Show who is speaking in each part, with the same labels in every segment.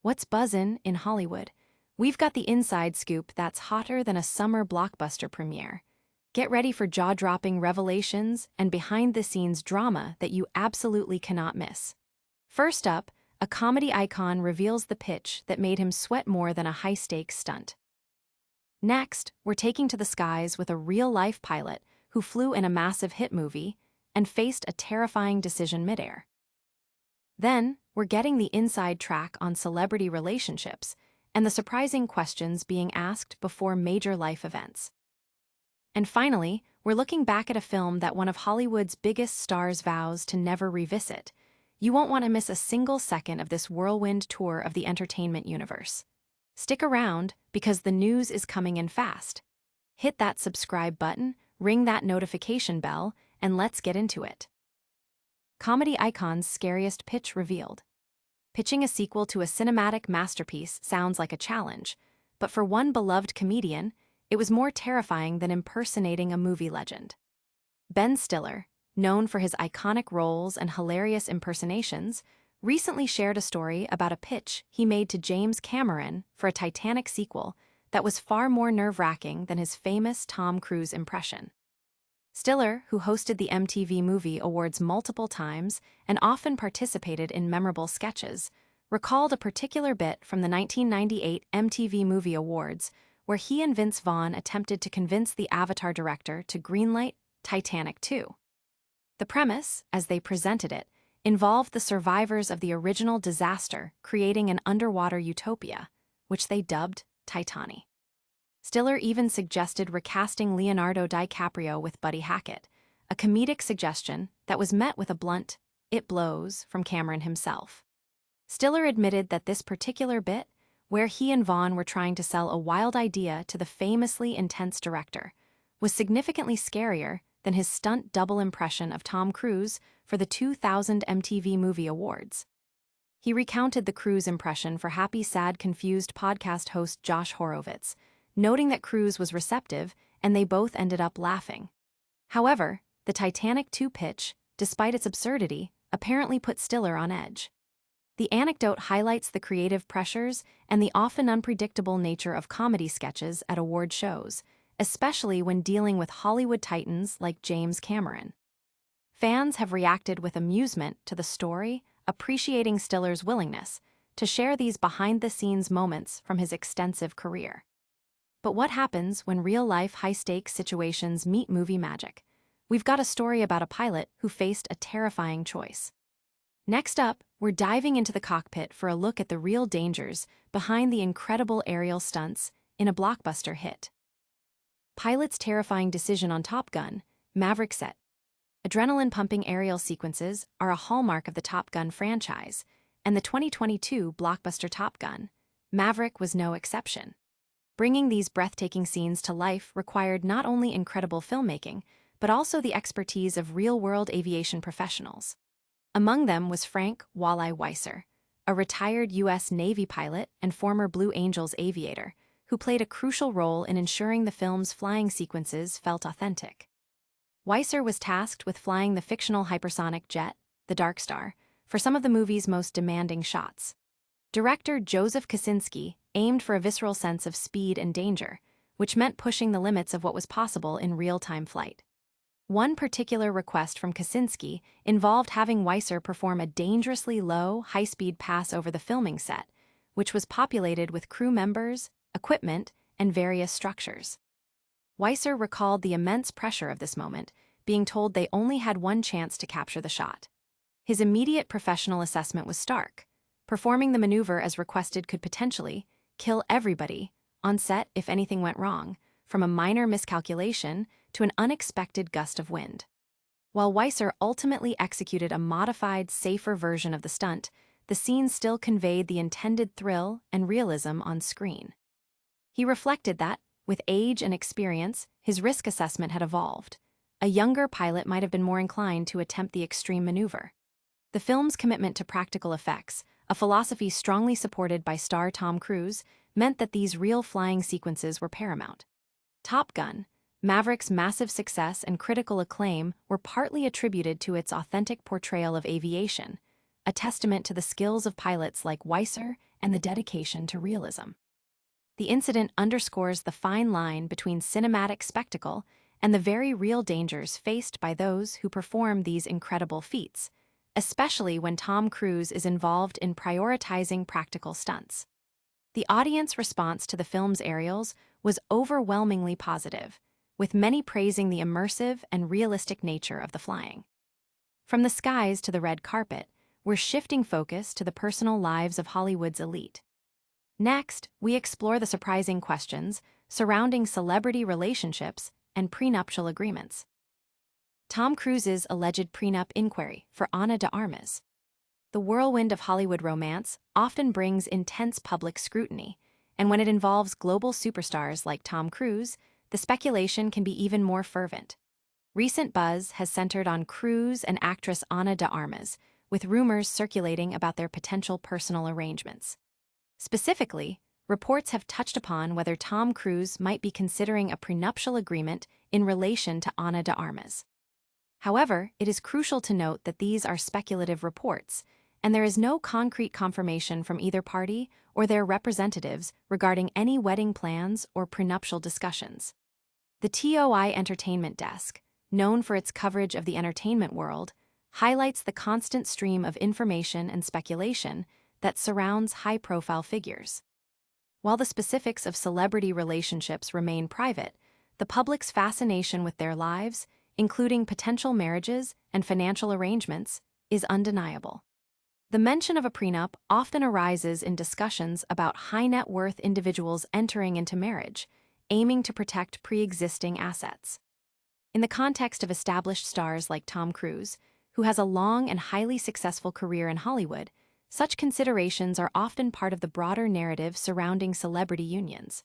Speaker 1: What's buzzin' in Hollywood? We've got the inside scoop that's hotter than a summer blockbuster premiere. Get ready for jaw-dropping revelations and behind-the-scenes drama that you absolutely cannot miss. First up, a comedy icon reveals the pitch that made him sweat more than a high-stakes stunt. Next, we're taking to the skies with a real-life pilot who flew in a massive hit movie and faced a terrifying decision midair. Then, we're getting the inside track on celebrity relationships and the surprising questions being asked before major life events. And finally, we're looking back at a film that one of Hollywood's biggest stars vows to never revisit. You won't want to miss a single second of this whirlwind tour of the entertainment universe. Stick around, because the news is coming in fast. Hit that subscribe button, ring that notification bell, and let's get into it. Comedy icon's scariest pitch revealed. Pitching a sequel to a cinematic masterpiece sounds like a challenge, but for one beloved comedian, it was more terrifying than impersonating a movie legend. Ben Stiller, known for his iconic roles and hilarious impersonations, recently shared a story about a pitch he made to James Cameron for a Titanic sequel that was far more nerve-wracking than his famous Tom Cruise impression. Stiller, who hosted the MTV Movie Awards multiple times and often participated in memorable sketches, recalled a particular bit from the 1998 MTV Movie Awards where he and Vince Vaughn attempted to convince the Avatar director to greenlight Titanic 2. The premise, as they presented it, involved the survivors of the original disaster creating an underwater utopia, which they dubbed Titani. Stiller even suggested recasting Leonardo DiCaprio with Buddy Hackett, a comedic suggestion that was met with a blunt, "It blows," from Cameron himself. Stiller admitted that this particular bit, where he and Vaughn were trying to sell a wild idea to the famously intense director, was significantly scarier than his stunt double impression of Tom Cruise for the 2000 MTV Movie Awards. He recounted the Cruise impression for Happy Sad Confused podcast host Josh Horowitz, noting that Cruise was receptive and they both ended up laughing. However, the Titanic 2 pitch, despite its absurdity, apparently put Stiller on edge. The anecdote highlights the creative pressures and the often unpredictable nature of comedy sketches at award shows, especially when dealing with Hollywood titans like James Cameron. Fans have reacted with amusement to the story, appreciating Stiller's willingness to share these behind-the-scenes moments from his extensive career. But what happens when real-life high-stakes situations meet movie magic? We've got a story about a pilot who faced a terrifying choice. Next up, we're diving into the cockpit for a look at the real dangers behind the incredible aerial stunts in a blockbuster hit. Pilot's terrifying decision on Top Gun, Maverick set. Adrenaline-pumping aerial sequences are a hallmark of the Top Gun franchise, and the 2022 blockbuster Top Gun, Maverick, was no exception. Bringing these breathtaking scenes to life required not only incredible filmmaking, but also the expertise of real-world aviation professionals. Among them was Frank "Walleye" Weiser, a retired U.S. Navy pilot and former Blue Angels aviator, who played a crucial role in ensuring the film's flying sequences felt authentic. Weiser was tasked with flying the fictional hypersonic jet, the Dark Star, for some of the movie's most demanding shots. Director Joseph Kosinski aimed for a visceral sense of speed and danger, which meant pushing the limits of what was possible in real-time flight. One particular request from Kosinski involved having Weiser perform a dangerously low, high-speed pass over the filming set, which was populated with crew members, equipment, and various structures. Weiser recalled the immense pressure of this moment, being told they only had one chance to capture the shot. His immediate professional assessment was stark. Performing the maneuver as requested could potentially kill everybody on set if anything went wrong, from a minor miscalculation to an unexpected gust of wind. While Weiser ultimately executed a modified, safer version of the stunt, the scene still conveyed the intended thrill and realism on screen. He reflected that, with age and experience, his risk assessment had evolved. A younger pilot might have been more inclined to attempt the extreme maneuver. The film's commitment to practical effects, a philosophy strongly supported by star Tom Cruise, meant that these real flying sequences were paramount. Top Gun, Maverick's massive success and critical acclaim were partly attributed to its authentic portrayal of aviation, a testament to the skills of pilots like Weiser and the dedication to realism. The incident underscores the fine line between cinematic spectacle and the very real dangers faced by those who perform these incredible feats, especially when Tom Cruise is involved in prioritizing practical stunts. The audience response to the film's aerials was overwhelmingly positive, with many praising the immersive and realistic nature of the flying. From the skies to the red carpet, we're shifting focus to the personal lives of Hollywood's elite. Next, we explore the surprising questions surrounding celebrity relationships and prenuptial agreements. Tom Cruise's alleged prenup inquiry for Ana de Armas. The whirlwind of Hollywood romance often brings intense public scrutiny, and when it involves global superstars like Tom Cruise, the speculation can be even more fervent. Recent buzz has centered on Cruise and actress Ana de Armas, with rumors circulating about their potential personal arrangements. Specifically, reports have touched upon whether Tom Cruise might be considering a prenuptial agreement in relation to Ana de Armas. However, it is crucial to note that these are speculative reports, and there is no concrete confirmation from either party or their representatives regarding any wedding plans or prenuptial discussions. The TOI Entertainment Desk, known for its coverage of the entertainment world, highlights the constant stream of information and speculation that surrounds high-profile figures. While the specifics of celebrity relationships remain private, the public's fascination with their lives, including potential marriages and financial arrangements, is undeniable. The mention of a prenup often arises in discussions about high-net-worth individuals entering into marriage, aiming to protect pre-existing assets. In the context of established stars like Tom Cruise, who has a long and highly successful career in Hollywood, such considerations are often part of the broader narrative surrounding celebrity unions.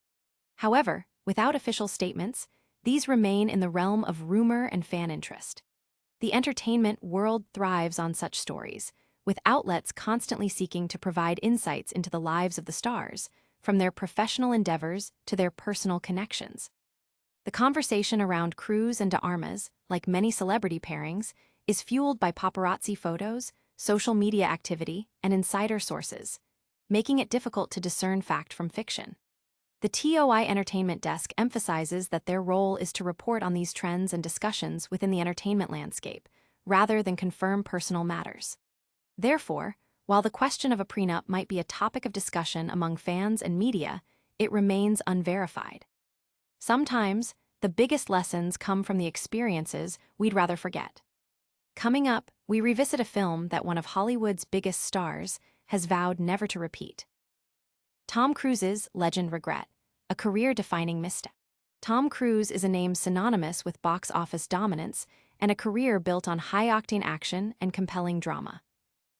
Speaker 1: However, without official statements, these remain in the realm of rumor and fan interest. The entertainment world thrives on such stories, with outlets constantly seeking to provide insights into the lives of the stars, from their professional endeavors to their personal connections. The conversation around Cruise and de Armas, like many celebrity pairings, is fueled by paparazzi photos, social media activity, and insider sources, making it difficult to discern fact from fiction. The TOI Entertainment Desk emphasizes that their role is to report on these trends and discussions within the entertainment landscape, rather than confirm personal matters. Therefore, while the question of a prenup might be a topic of discussion among fans and media, it remains unverified. Sometimes, the biggest lessons come from the experiences we'd rather forget. Coming up, we revisit a film that one of Hollywood's biggest stars has vowed never to repeat. Tom Cruise's Legend Regret, a career-defining misstep. Tom Cruise is a name synonymous with box office dominance and a career built on high-octane action and compelling drama.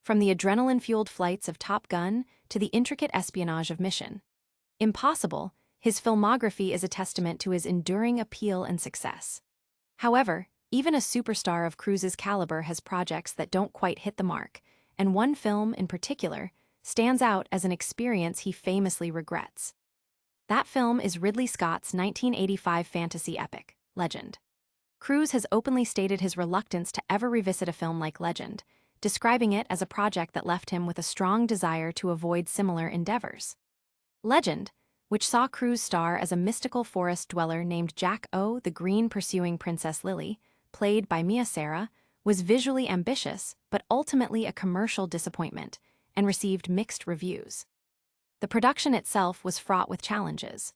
Speaker 1: From the adrenaline-fueled flights of Top Gun to the intricate espionage of Mission Impossible, his filmography is a testament to his enduring appeal and success. However, even a superstar of Cruise's caliber has projects that don't quite hit the mark, and one film in particular stands out as an experience he famously regrets. That film is Ridley Scott's 1985 fantasy epic, Legend. Cruise has openly stated his reluctance to ever revisit a film like Legend, describing it as a project that left him with a strong desire to avoid similar endeavors. Legend, which saw Cruise star as a mystical forest dweller named Jack O, the green-pursuing Princess Lily, played by Mia Sara, was visually ambitious but ultimately a commercial disappointment and received mixed reviews. The production itself was fraught with challenges.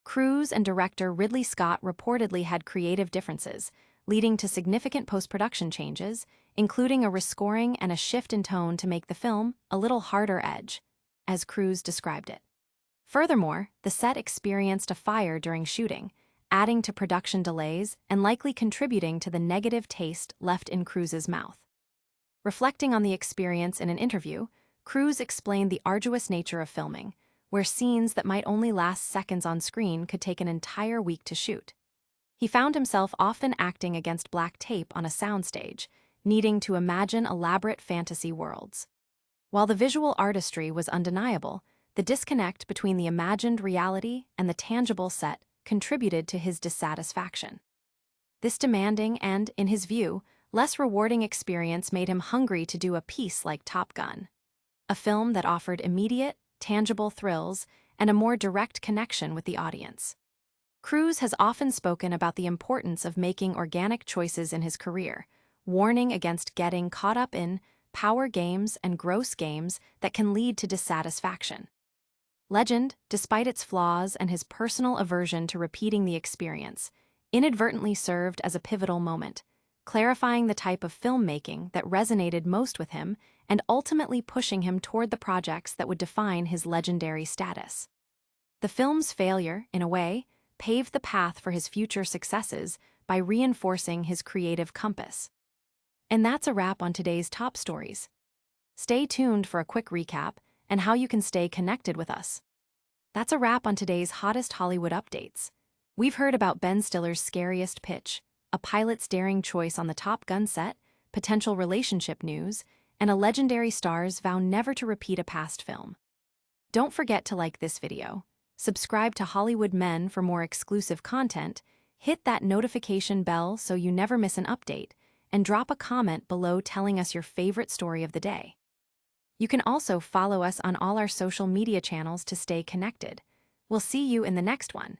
Speaker 1: Cruise and director Ridley Scott reportedly had creative differences, leading to significant post-production changes, including a rescoring and a shift in tone to make the film a little harder edge, as Cruise described it. Furthermore, the set experienced a fire during shooting, adding to production delays and likely contributing to the negative taste left in Cruise's mouth. Reflecting on the experience in an interview, Cruise explained the arduous nature of filming, where scenes that might only last seconds on screen could take an entire week to shoot. He found himself often acting against black tape on a soundstage, needing to imagine elaborate fantasy worlds. While the visual artistry was undeniable, the disconnect between the imagined reality and the tangible set contributed to his dissatisfaction. This demanding and, in his view, less rewarding experience made him hungry to do a piece like Top Gun, a film that offered immediate, tangible thrills, and a more direct connection with the audience. Cruise has often spoken about the importance of making organic choices in his career, warning against getting caught up in power games and gross games that can lead to dissatisfaction. Legend, despite its flaws and his personal aversion to repeating the experience, inadvertently served as a pivotal moment, clarifying the type of filmmaking that resonated most with him and ultimately pushing him toward the projects that would define his legendary status. The film's failure, in a way, paved the path for his future successes by reinforcing his creative compass. And that's a wrap on today's top stories. Stay tuned for a quick recap and how you can stay connected with us. That's a wrap on today's hottest Hollywood updates. We've heard about Ben Stiller's scariest pitch, a pilot's daring choice on the Top Gun set, potential relationship news, and a legendary star's vow never to repeat a past film. Don't forget to like this video, subscribe to Hollywood Men for more exclusive content, hit that notification bell so you never miss an update, and drop a comment below telling us your favorite story of the day. You can also follow us on all our social media channels to stay connected. We'll see you in the next one.